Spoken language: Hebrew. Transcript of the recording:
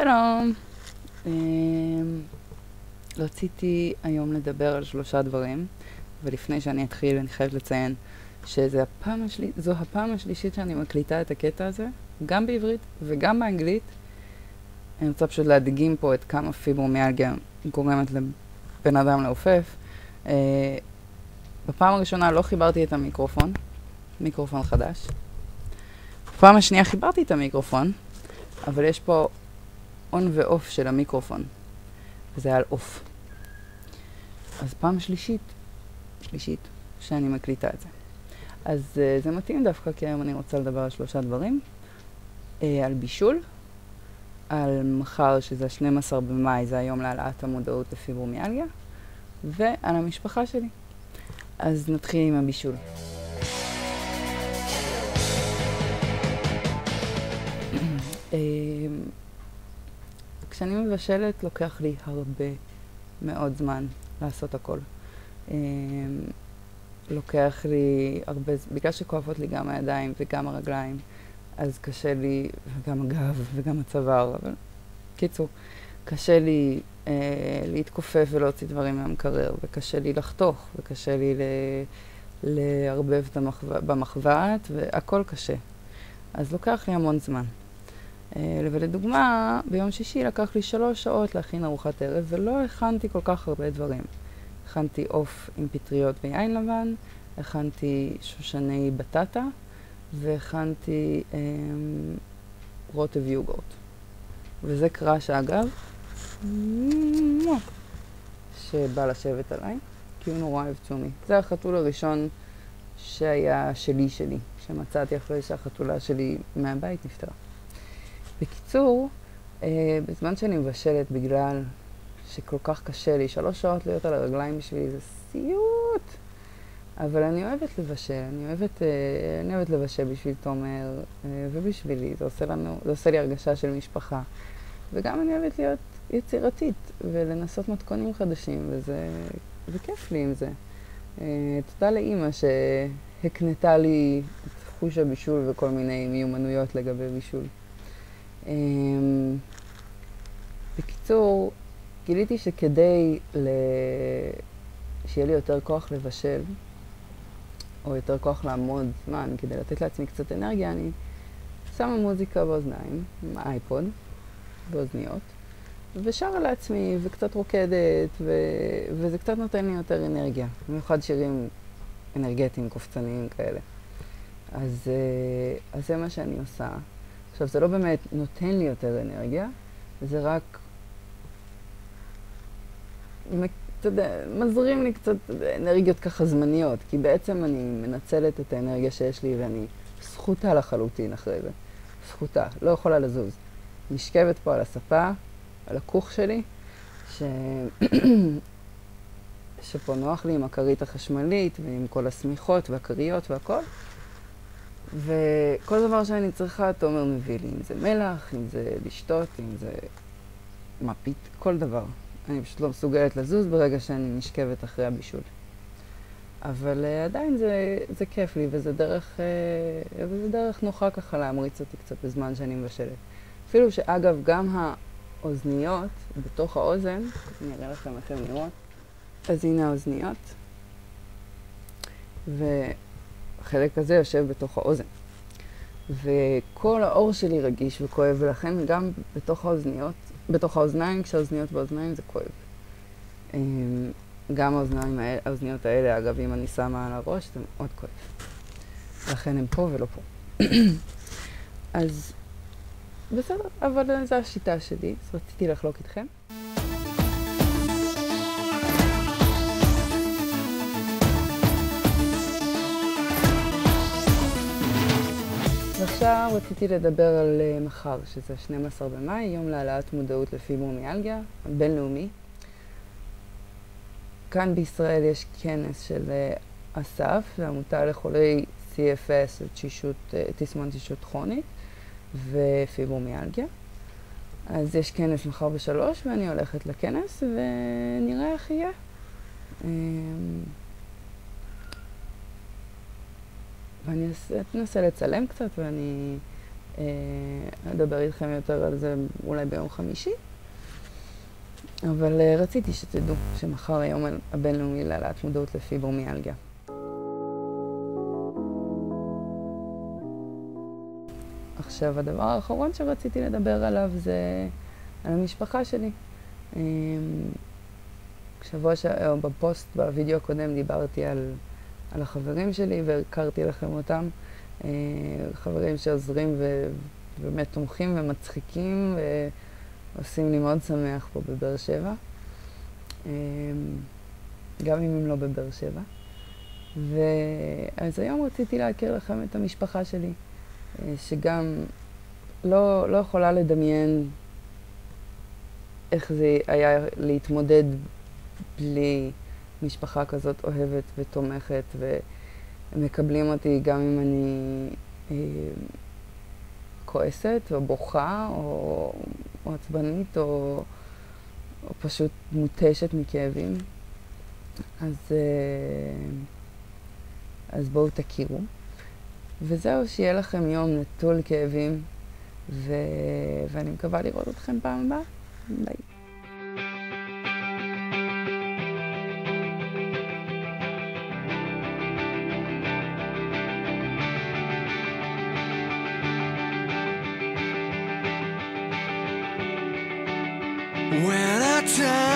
שלום. רציתי היום לדבר על 3 דברים, ולפני שאני אתחיל אני חייבת לציין שזו הפעם השלישית שאני מקליטה את הקטע הזה, גם בעברית וגם באנגלית. אני רוצה פשוט להדגים פה את כמה פיברומיאלגיה גורמת לבן אדם לעופף. בפעם הראשונה לא חיברתי את מיקרופון חדש. בפעם השנייה חיברתי את המיקרופון, אבל יש פה און ואוף של המיקרופון, וזה היה על אוף. אז פעם שלישית שאני מקליטה את זה. אז זה מתאים דווקא, כי היום אני רוצה לדבר על 3 דברים. על בישול, על מחר, שזה 12 במאי, זה היום להעלאת המודעות לפיברומיאלגיה, ועל המשפחה שלי. אז נתחיל עם הבישול. כשאני מבשלת לוקח לי הרבה מאוד זמן לעשות הכל. לוקח לי הרבה, בגלל שכואבות לי גם הידיים וגם הרגליים, אז קשה לי, וגם הגב וגם הצוואר, אבל קיצור, קשה לי להתכופף ולהוציא דברים מהמקרר, וקשה לי לחתוך, וקשה לי לערבב במחבת, והכל קשה. אז לוקח לי המון זמן. ולדוגמה, ביום שישי לקח לי 3 שעות להכין ארוחת ערב, ולא הכנתי כל כך הרבה דברים. הכנתי עוף עם פטריות ויין לבן, הכנתי שושני בטטה, והכנתי רוטב יוגורט. וזה קראש אגב, שבא לשבת עליי, כי הוא נורא אוהב צומי. זה החתול הראשון שהיה שלי, שמצאתי אחרי שהחתולה שלי מהבית נפטרה. בקיצור, בזמן שאני מבשלת, בגלל שכל כך קשה לי, 3 שעות להיות על הרגליים בשבילי, זה סיוט. אבל אני אוהבת לבשל, אני אוהבת לבשל בשביל תומר ובשבילי, זה עושה לי הרגשה של משפחה. וגם אני אוהבת להיות יצירתית ולנסות מתכונים חדשים, וזה כיף לי עם זה. תודה לאמא שהקנתה לי את חוש הבישול וכל מיני מיומנויות לגבי בישול. בקיצור, גיליתי שכדי שיהיה לי יותר כוח לבשל, או יותר כוח לעמוד זמן, כדי לתת לעצמי קצת אנרגיה, אני שמה מוזיקה באוזניים, עם האייפוד, באוזניות, ושרה לעצמי, וקצת רוקדת, וזה קצת נותן לי יותר אנרגיה. במיוחד שירים אנרגטיים, קופצניים כאלה. אז זה מה שאני עושה. עכשיו, זה לא באמת נותן לי יותר אנרגיה, זה רק מזרים לי קצת אנרגיות ככה זמניות, כי בעצם אני מנצלת את האנרגיה שיש לי ואני זכותה לחלוטין אחרי זה. זכותה, לא יכולה לזוז. נשכבת פה על הספה, על הכוך שלי, שפה נוח לי עם הכרית החשמלית ועם כל הסמיכות והכריות והכל. וכל דבר שאני צריכה, תומר מביא לי, אם זה מלח, אם זה לשתות, אם זה מפית, כל דבר. אני פשוט לא מסוגלת לזוז ברגע שאני נשכבת אחרי הבישול. אבל עדיין זה כיף לי, וזה דרך נוחה ככה להמריץ אותי קצת בזמן שאני מבשלת. אפילו שאגב, גם האוזניות בתוך האוזן, אני אראה לכם איך הן נראות. אז הנה האוזניות. החלק הזה יושב בתוך האוזן. וכל האור שלי רגיש וכואב, ולכן גם בתוך האוזניים, כשהאוזניות באוזניים זה כואב. גם האוזניות האלה, אגב, אם אני שמה על הראש, זה מאוד כואב. לכן הם פה ולא פה. אז בסדר, אבל זו השיטה שלי, אז רציתי לחלוק איתכם. ועכשיו רציתי לדבר על מחר, שזה 12 במאי, יום להעלאת מודעות לפיברומיאלגיה, בינלאומי. כאן בישראל יש כנס של אסף, העמותה לחולי CFS, תסמונת תשישות כרונית, ופיברומיאלגיה. אז יש כנס מחר ב-3, ואני הולכת לכנס, ונראה איך יהיה. ואני אנסה לצלם קצת, ואני אדבר איתכם יותר על זה אולי ביום חמישי. אבל רציתי שתדעו שמחר היום הבינלאומי להעלאת מודעות לפיברומיאלגיה. עכשיו, הדבר האחרון שרציתי לדבר עליו זה על המשפחה שלי. בפוסט, בווידאו הקודם, דיברתי על החברים שלי והכרתי לכם אותם. חברים שעוזרים ובאמת תומכים ומצחיקים ועושים לי מאוד שמח פה בבאר שבע. גם אם הם לא בבאר שבע. אז היום רציתי להכיר לכם את המשפחה שלי, שגם לא יכולה לדמיין איך זה היה להתמודד בלי משפחה כזאת אוהבת ותומכת, ומקבלים אותי גם אם אני כועסת או בוכה או עצבנית או פשוט מוטשת מכאבים. אז בואו תכירו. וזהו, שיהיה לכם יום נטול כאבים, ואני מקווה לראות אתכם פעם הבאה. ביי. When I turn